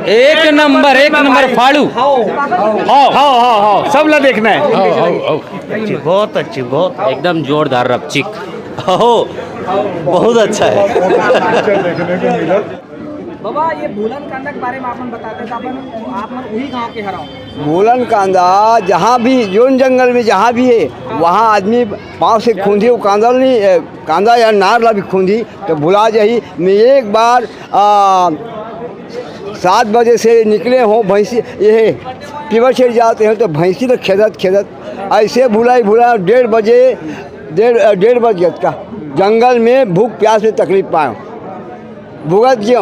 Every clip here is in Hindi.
एक नंबर फाड़ू। हाँ सब ला देखना है। अच्छी, बहुत अच्छी, बहुत एकदम जोरदार रपचिक। बहुत अच्छा है। देखने को मिला। बाबा ये भूलन कांदा के बारे में आपन बताते तो आप वही गांव के हराओ। भूलन कांदा जहाँ भी जोन जंगल में जहाँ भी है वहाँ आदमी पाँव से खूंदी वो कांदा नहीं कांदा या नार ला भी खूंदी तो भुला जाही। मैं एक बार 7 बजे से निकले हों भैंसी ये पीवर छेड़ जाते हैं तो भैंसी तो खेदत ऐसे भुला 1:30 बजे 1:30 बजे का जंगल में भूख प्यास में तकलीफ पाए भुगत गया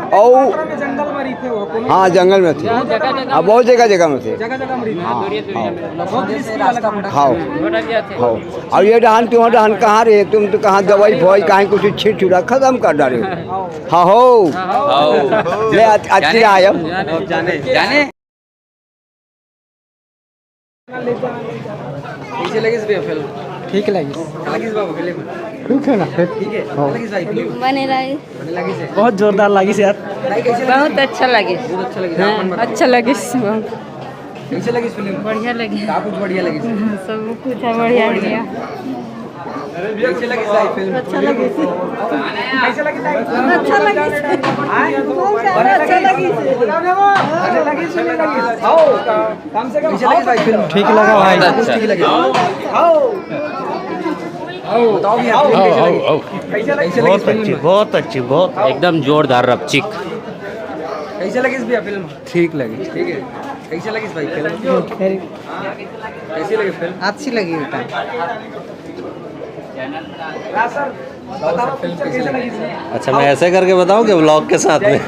और जंगल में रही थे वो। हाँ जंगल में थे। हाँ बहुत जगह में थे। जगह में हाँ और ये डहान तुम डहान कहाँ रहे तुम तो कहाँ दवाई फवाई कहीं कुछ छीट छुड़ा खत्म कर डाले। हाँ हो ले अच्छी आया जाने कैसे लगी इस फिल्म? ठीक लगी। लगी बाबू फिल्म ठीक है ना? ठीक है। लगी भाई फिल्म बने रही लगी से बहुत जोरदार लगी से यार। भाई कैसे लगी? बहुत अच्छा लगे। बहुत अच्छा लगी। आपन बताओ। अच्छा लगे कैसे लगी इस फिल्म? बढ़िया लगे क्या कुछ बढ़िया लगी? सब कुछ बढ़िया लगे। कैसे लगी भाई फिल्म? अच्छा लगे कैसे लगी भाई? अच्छा लगे अच्छा लगी सुनी लगी आओ कम से कम कैसे लगी भाई फिल्म? ठीक लगा भाई। ठीक लगी आओ बताओ भी आप कैसे लगी? कैसे लगी बहुत अच्छी, बहुत अच्छी, बहुत एकदम जोरदार रपचिक। कैसे लगी इस भैया फिल्म? ठीक लगी। ठीक है। कैसे लगी इस भाई फिल्म? कैसी लगी फिल्म? अच्छी लगी बेटा। सर बताओ फिल्म कैसे लगी सर? अच्छा मैं ऐसे करके बताऊं कि व्लॉग के साथ में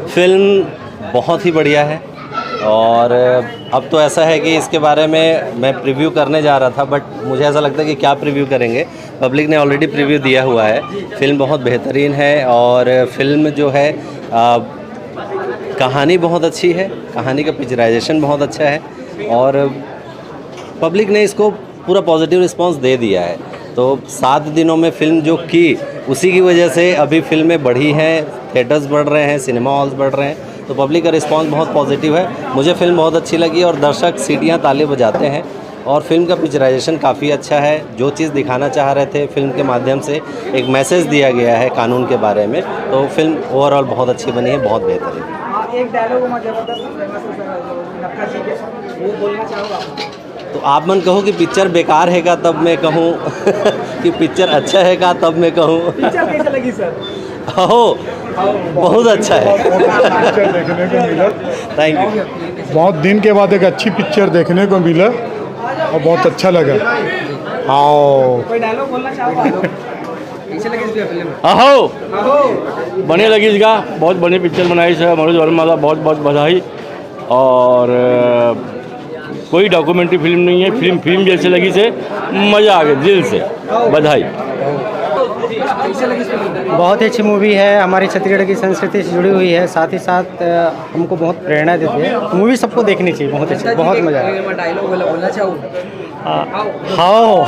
फिल्म बहुत ही बढ़िया है। और अब तो ऐसा है कि इसके बारे में मैं प्रीव्यू करने जा रहा था बट मुझे ऐसा लगता है कि क्या प्रीव्यू करेंगे। पब्लिक ने ऑलरेडी प्रीव्यू दिया हुआ है। फिल्म बहुत बेहतरीन है और फिल्म जो है कहानी बहुत अच्छी है। कहानी का पिक्चराइजेशन बहुत अच्छा है और पब्लिक ने इसको पूरा पॉजिटिव रिस्पांस दे दिया है। तो 7 दिनों में फिल्म जो की उसी की वजह से अभी फिल्में बढ़ी हैं, थिएटर्स बढ़ रहे हैं, सिनेमा हॉल्स बढ़ रहे हैं। तो पब्लिक का रिस्पांस बहुत पॉजिटिव है। मुझे फिल्म बहुत अच्छी लगी और दर्शक सीटियां ताली बजाते हैं और फिल्म का पिक्चराइजेशन काफ़ी अच्छा है। जो चीज़ दिखाना चाह रहे थे फिल्म के माध्यम से एक मैसेज दिया गया है कानून के बारे में। तो फिल्म ओवरऑल बहुत अच्छी बनी है, बहुत बेहतरीन। एक डायलॉग में जबरदस्त नक्का जी के वो बोलना चाहूँगा तो आप मन कहो कि पिक्चर बेकार है का तब मैं कहूँ कि पिक्चर अच्छा है का तब मैं कहूँ। पिक्चर कैसे लगी सर? बहुत अच्छा है। पिक्चर देखने को मिला। Thank you. बहुत दिन के बाद एक अच्छी पिक्चर देखने को मिला और बहुत अच्छा लगा। हाँ कोई डायलॉग बोलना चाहूँगा? कैसे लगी इस फिल्म? आहो बढ़िया लगी इसका। बहुत बढ़िया पिक्चर बनाई है मनोज वर्मा का। बहुत बहुत बधाई। और कोई डॉक्यूमेंट्री फिल्म नहीं है। फिल्म जैसे लगी से मज़ा आ गया दिल से। बधाई। कैसे लगी इस फिल्म? बहुत ही अच्छी मूवी है। हमारी छत्तीसगढ़ की संस्कृति से जुड़ी हुई है। साथ ही साथ हमको बहुत प्रेरणा देती है। मूवी सबको देखनी चाहिए। बहुत अच्छी, बहुत मज़ा आया। डायलॉग बोलना चाहूँ? हाँ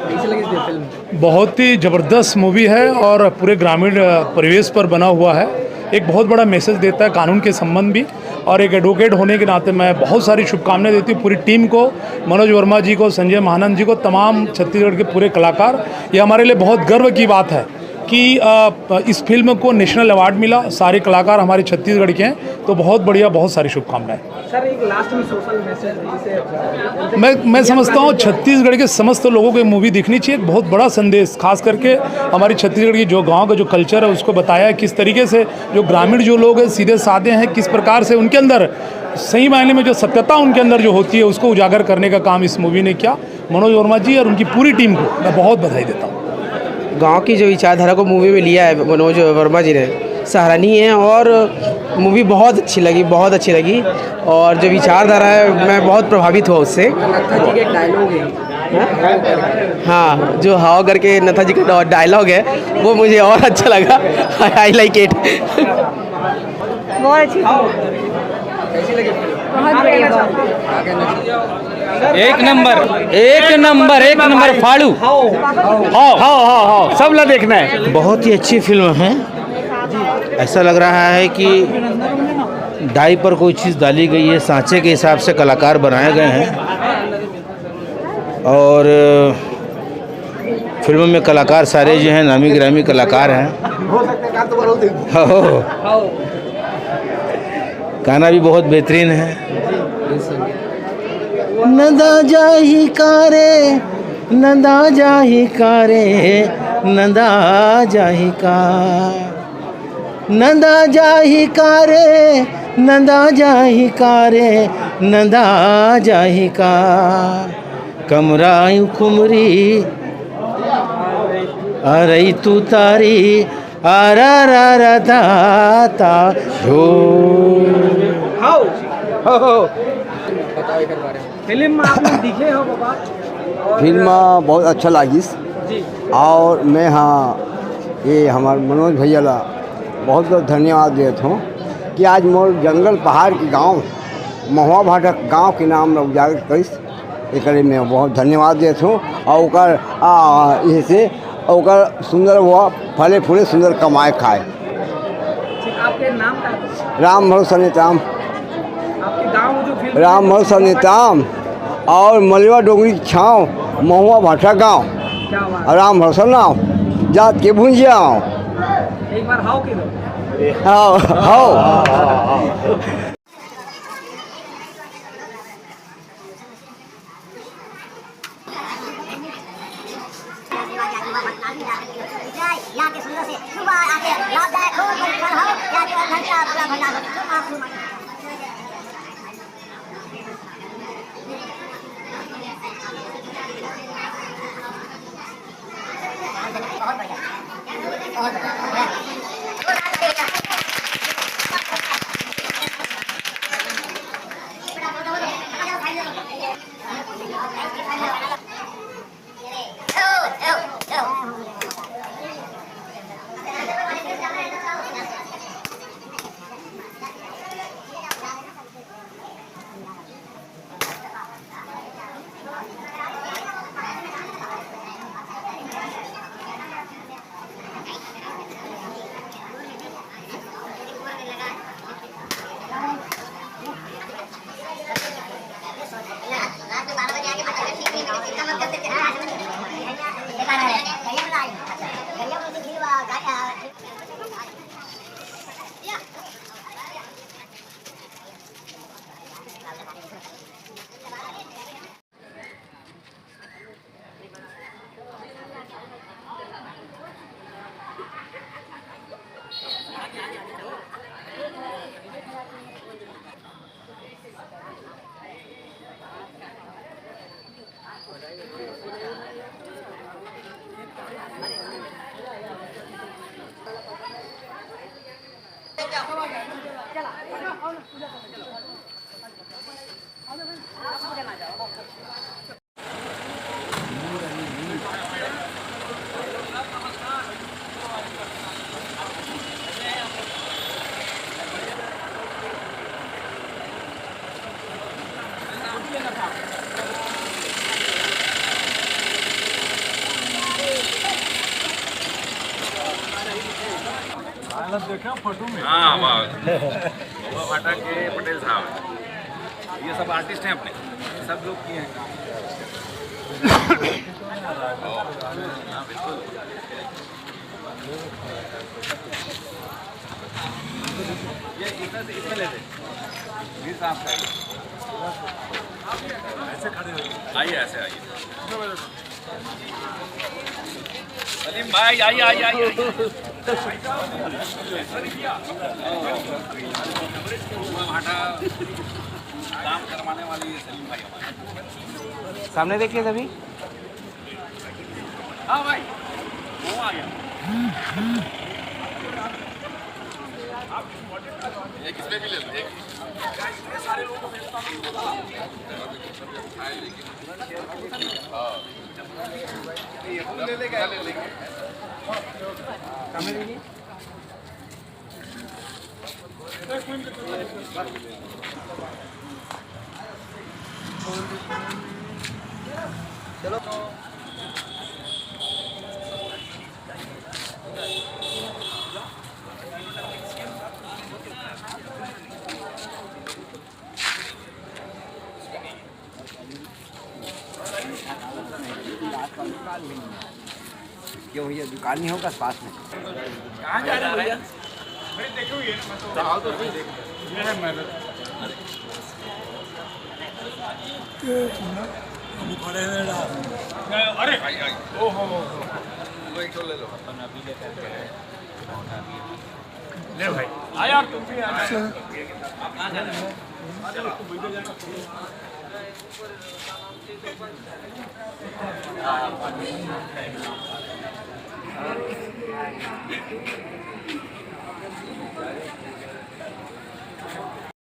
कैसे लगी इस फिल्म? बहुत ही ज़बरदस्त मूवी है और पूरे ग्रामीण परिवेश पर बना हुआ है। एक बहुत बड़ा मैसेज देता है कानून के संबंध भी। और एक एडवोकेट होने के नाते मैं बहुत सारी शुभकामनाएं देती हूँ पूरी टीम को, मनोज वर्मा जी को, संजय महानंद जी को, तमाम छत्तीसगढ़ के पूरे कलाकार। ये हमारे लिए बहुत गर्व की बात है कि इस फिल्म को नेशनल अवार्ड मिला। सारे कलाकार हमारे छत्तीसगढ़ के हैं। तो बहुत बढ़िया, बहुत सारी शुभकामनाएं। सर एक लास्ट में सोशल मैसेज मैं समझता हूँ छत्तीसगढ़ के समस्त लोगों को ये मूवी देखनी चाहिए। एक बहुत बड़ा संदेश, खास करके हमारी छत्तीसगढ़ की जो गांव का जो कल्चर है उसको बताया है। किस तरीके से जो ग्रामीण जो लोग हैं सीधे साधे हैं, किस प्रकार से उनके अंदर सही मायने में जो सत्यता उनके अंदर जो होती है उसको उजागर करने का काम इस मूवी ने किया। मनोज वर्मा जी और उनकी पूरी टीम को मैं बहुत बधाई देता हूँ। गांव की जो विचारधारा को मूवी में लिया है मनोज वर्मा जी ने, सराहनीय है। और मूवी बहुत अच्छी लगी, बहुत अच्छी लगी। और जो विचारधारा है मैं बहुत प्रभावित हुआ उससे। नत्था जी के डायलॉग है। हाँ, जो हाव करके नत्था जी का डायलॉग है वो मुझे और अच्छा लगा। I like it. बहुत अच्छी। कैसी लगी? बहुत बढ़िया। एक नंबर फाड़ू। हाँ सब ला देखना है। बहुत ही अच्छी फिल्म है ऐसा लग रहा है कि डाई पर कोई चीज़ डाली गई है, सांचे के हिसाब से कलाकार बनाए गए हैं और फिल्म में कलाकार सारे जो हैं नामी गिरामी कलाकार हैं। हो गाना भी बहुत बेहतरीन है। नंदा जाही कारे नंदा जाही कारे नंदा जाही का नंदा जाही कारे नंदा जाही कारे नंदा जाही का कमरायु कुमरी अरे तू तारी आरा रा रा दाता झो। फिल्म में आप लोग दिखे हो बाबा? फिल्म बहुत अच्छा लगी और मैं हाँ ये हमारे मनोज भैया ला बहुत बहुत धन्यवाद देता हूँ कि आज मोर जंगल पहाड़ के गांव महुआ भाटा गांव के नाम में उजागर करिस एक मैं बहुत धन्यवाद देता हूँ और ओकर इसे ओकर सुंदर हुआ फले फूले सुंदर कमाए खाए। आपके नाम का? राम भरोसा नेताम। आपके गांव में जो फिल्म राम भरोसा नेताम और मलवा डोंगरी छाँव महुआ भाटा गांव क्या हुआ? राम भरोसा नाव जात के भुंजिया एक बार हाउ के दो। हाँ हाँ यहाँ के सुंदर से सुबह आके लाभदायक हो परिश्रम हो यहाँ के घंटा पूरा भंडार हो। बहुत बढ़िया बहुत बढ़िया। हाँ महुआ भाटा के पटेल साहब ये सब आर्टिस्ट हैं अपने सब लोग किए हैं हाँ बिल्कुल। ये इसमें ले दे वीर साहब का ऐसे खड़े हो आइए ऐसे आइए सलीम भाई आइए आइए आइए भाटा काम करवाने वाली सलीम भाई हमारे सामने देखिए तभी। हाँ भाई वो आ गया एक इसमें भी ले लो इतने सारे लोगों को भेजता हूँ ले लेंगे ले लेंगे चलो दुकान भी नहीं है। क्यों भैया दुकान नहीं होगा पास में? कहाँ जा रहे हैं भैया? अरे ओहो एक ले लो ले भाई आ यार तुम भी आप कहाँ जा रहे हो?